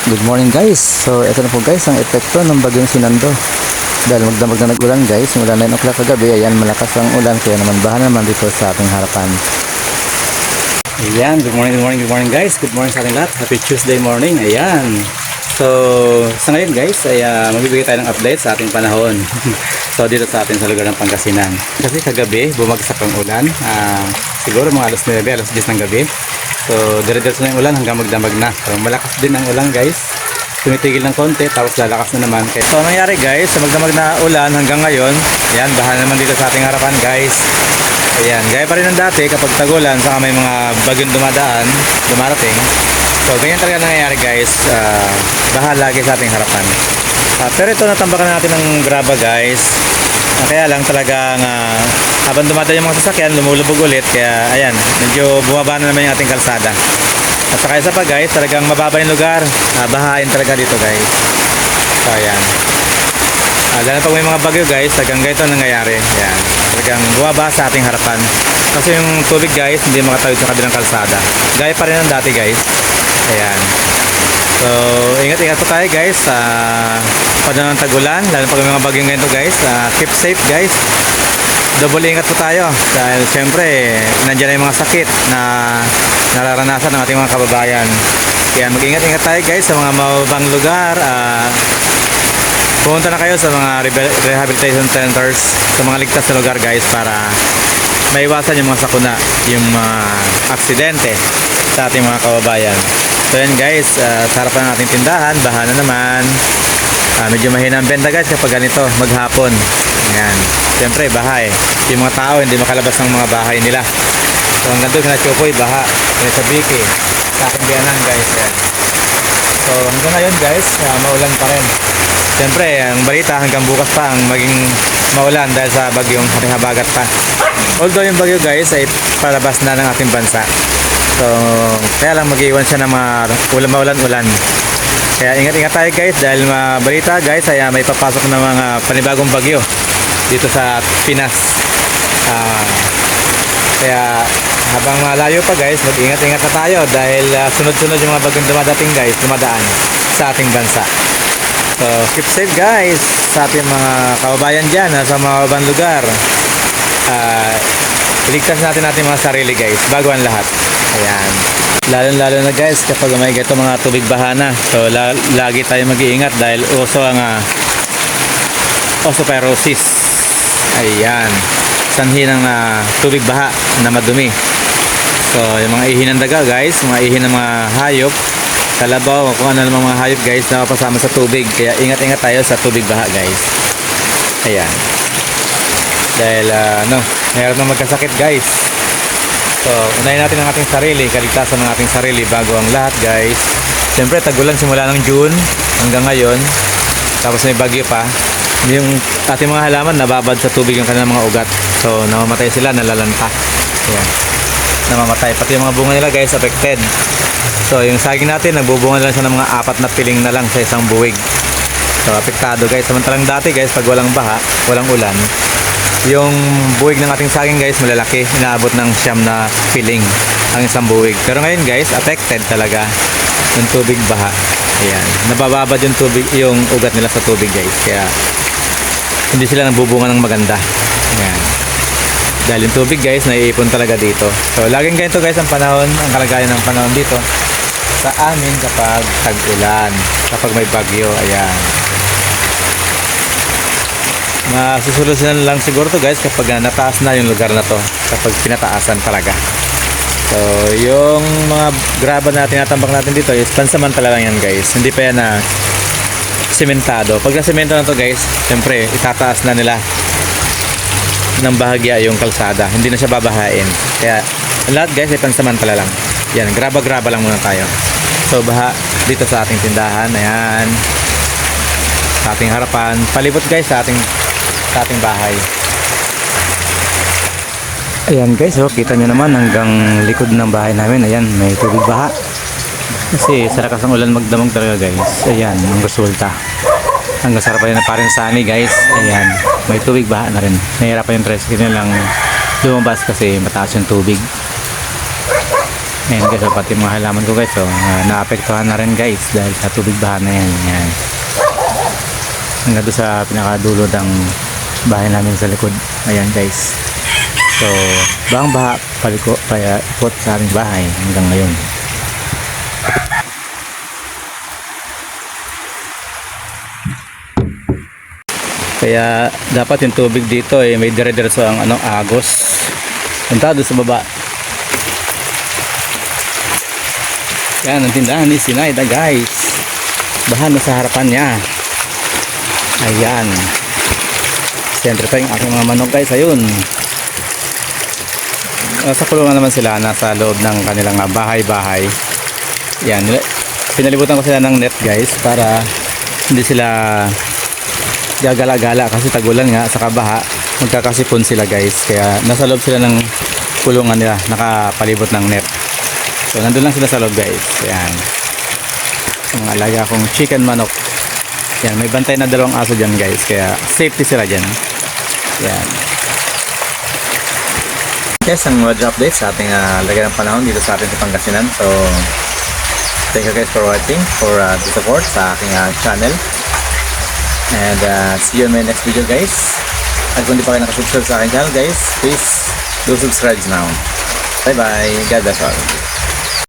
Good morning guys. So ito na po guys ang epekto ng bagyong Sinando. Dahil magdamag na nag-ulan guys, mula 9 o'clock kagabi, ayan malakas ang ulan kaya naman baha naman dito sa ating harapan. Ayan, good morning guys. Good morning sa ating lahat. Happy Tuesday morning. Ayan. So sa ngayon guys ay magbibigay tayo ng update sa ating panahon. So dito sa atin sa lugar ng Pangasinan. Kasi kagabi bumagsak ang ulan. Siguro mga alas 9, alas 10 ng gabi. So dire-diretso na yung ulan hanggang magdamag na. So malakas din ang ulan guys. Tumitigil ng konti tapos lalakas na naman. So nangyari guys, sa magdamag na ulan hanggang ngayon, ayan, baha naman dito sa ating harapan guys. Ayan, gaya pa rin ng dati kapag tagulan saka may mga bagyong dumarating. So ganyan talaga nangyayari guys, baha lagi sa ating harapan. Pero ito natambakan natin ng graba guys. Kaya lang talagang habang dumadaan yung mga sasakyan, lumulubog ulit. Kaya ayan, medyo bumaba na naman yung ating kalsada. At saka isa pa guys, talagang mababa yung lugar. Bahain talaga dito guys. So ayan. Lalo pag may mga bagyo guys, talagang ganito nangyayari. Ayan. Talagang bumaba sa ating harapan. Kasi yung tubig guys, hindi makatawid sa kabilang kalsada. Gaya pa rin ng dati guys. Ayan. So ingat-ingat po tayo guys sa panahon ng tagulan. Lalo pag may mga bagyong ganito guys. Keep safe guys. Double ingat po tayo dahil siyempre nandiyan na yung mga sakit na nararanasan ng ating mga kababayan. Kaya mag-ingat-ingat tayo guys sa mga mababang lugar. Pumunta na kayo sa mga rehabilitation centers, sa mga ligtas na lugar guys para maiwasan yung mga sakuna, yung mga aksidente sa ating mga kababayan. So yan guys, sa harapan ng ating tindahan, baha na naman. Medyo mahina ang benta guys kapag ganito maghapon. Ayan. Siyempre baha eh. Yung mga tao hindi makalabas ng mga bahay nila. So hanggang doon sa Chopoy, baha. Sa Biki, sa ating biyanan guys. Ayan. So hanggang ngayon guys, maulan pa rin. Siyempre ang balita hanggang bukas pa ang maging maulan dahil sa bagyong habagat pa. Although yung bagyo guys ay palabas na ng ating bansa. So kaya lang mag-iwan siya ng mga maulan-ulan. Kaya ingat-ingat tayo guys dahil balita guys ay may papasok na mga panibagong bagyo dito sa Pinas. Kaya habang malayo pa guys, mag-ingat-ingat na tayo dahil sunod-sunod yung mga bagyong dumadaan sa ating bansa. So keep safe guys sa ating mga kababayan dyan sa mga ibang lugar. Iligtas natin mga sarili guys bago ang lahat. Ayan. Lalo na guys kapag may ganito mga tubig bahana. So lagi tayo mag-iingat dahil uso ang osteoporosis. Ayan. Sanhi ng tubig baha na madumi. So yung mga ihi ng daga guys, mga ihi ng mga hayop, kalabaw, kung ano namang mga hayop guys na mapasama sa tubig. Kaya ingat-ingat tayo sa tubig baha guys. Ayan. Dahil mayroon na magkasakit guys. So unahin natin ang ating sarili, kaligtasan ng ating sarili bago ang lahat guys. Siyempre tagulan simula ng June hanggang ngayon. Tapos may bagyo pa. Yung ating mga halaman nababad sa tubig yung kanilang mga ugat. So namamatay sila, nalalanta. Ayan. Namamatay. Pati yung mga bunga nila guys affected. So yung saging natin nagbubunga lang siya ng mga 4 na piling na lang sa isang buwig. So apektado guys. Samantalang dati guys pag walang baha, walang ulan, yung buwig ng ating saging guys malalaki, inaabot ng 9 na piling ang isang buwig. Pero ngayon guys affected talaga yung tubig baha. Ayan, nabababad yung tubig, yung ugat nila sa tubig guys. Kaya hindi sila nagbubunga ng maganda. Ayan. Dahil yung tubig guys naiipon talaga dito. So laging ganito guys ang panahon, ang kalagayan ng panahon dito sa amin kapag tag-ulan, kapag may bagyo. Ayan. Masusolusyonan lang siguro to guys kapag nataas na yung lugar na to, kapag pinataasan talaga. So yung mga graba na tinatambak natin dito is pansamantala lang yan guys, hindi pa yan na sementado. Pag nasemento na to guys, siyempre itataas na nila ng bahagya yung kalsada, hindi na siya babahain. Kaya lahat guys ay pansamantala lang. Yan, graba lang muna tayo. So baha dito sa ating tindahan. Ayan, sa ating harapan, palibot guys sa ating bahay. Ayan guys, so kita nyo naman hanggang likod ng bahay namin. Ayan, may tubig baha. Kasi sa lakas ng ulan magdamag talaga guys. Ayan, ang resulta. Hanggang sa harapan na parin sa ani guys. Ayan, may tubig baha na rin. Nahihirapan yung tricycle nilang lumabas kasi mataas yung tubig. Ayan guys, pati mga halaman ko guys, naapektuhan na rin guys dahil sa tubig baha na yan. Ayan. Hanggang doon sa pinakadulo ng bahay namin sa likod. Ayan guys. So, bahang baha ikot sa aming bahay hanggang ngayon. Kaya dapat yung tubig dito may dire-diretso ang agos. Punta doon sa baba. Yan ang tindahan ni Sinaida guys. Bahan na sa harapan niya. Ayan. Siyempre pa yung aking mga manok guys. Ayun. Sa kulungan naman sila. Nasa loob ng kanilang bahay-bahay. Yan. Pinalibutan ko sila ng net guys. Para hindi sila gagala-gala. Kasi tagulan nga sa kabaha. Magkakasipon sila guys. Kaya nasa loob sila ng kulungan nila. Nakapalibot ng net. So nandun lang sila sa loob guys. Ayan. Ang alaga akong chicken manok. Yan, may bantay na 2 aso dyan guys. Kaya safety sila dyan. Yan. Yes, ang weather update sa ating lagay ng panahon dito sa ating Pangasinan. So, thank you guys for watching, for the support sa aking channel. And see you in my next video guys. At kung di pa kayo nakasubscribe sa aking channel guys, please do subscribe now. Bye bye. God bless all.